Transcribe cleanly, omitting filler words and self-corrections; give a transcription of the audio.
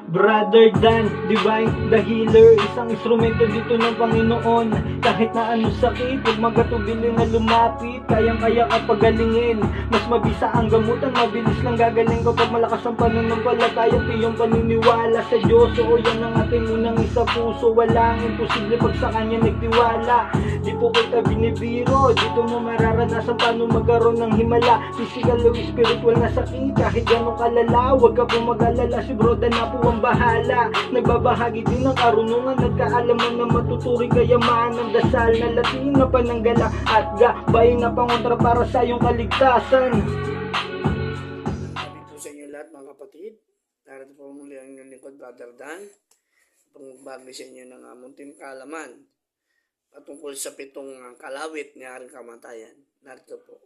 Brother Dan, Divine, the Healer, isang instrumento dito ng Panginoon. Kahit na ano sakit, huwag magatubili na lumapit, kayang-kaya ka pagalingin. Mas mabisa ang gamutan, mabilis lang gagaling kapag malakas ang pananampalataya, tiyong paniniwala sa Diyos. Oo, yan ang ating unang isa puso, walang imposible pag sa Kanya nagtiwala. Di po kita binibiro, dito mo mararanasan paano magkaroon ng himala. Physical o spiritual na sakit, kahit ganong kalala, huwag ka pong mag-alala, si Bro Dan na po ang bahala. Nagbabahagi din ng karunungan, nagkaalaman na matuturing kayaman ng dasal na latin na pananggala at gabay na pangontra para sa iyong kaligtasan. Sabi po sa inyo lahat mga kapatid, narito po muli ang inyong lingkod, Brother Dan, pangbagi sa inyo ng munting kaalaman patungkol sa 7 kalawit ni Haring Kamatayan. Narito po.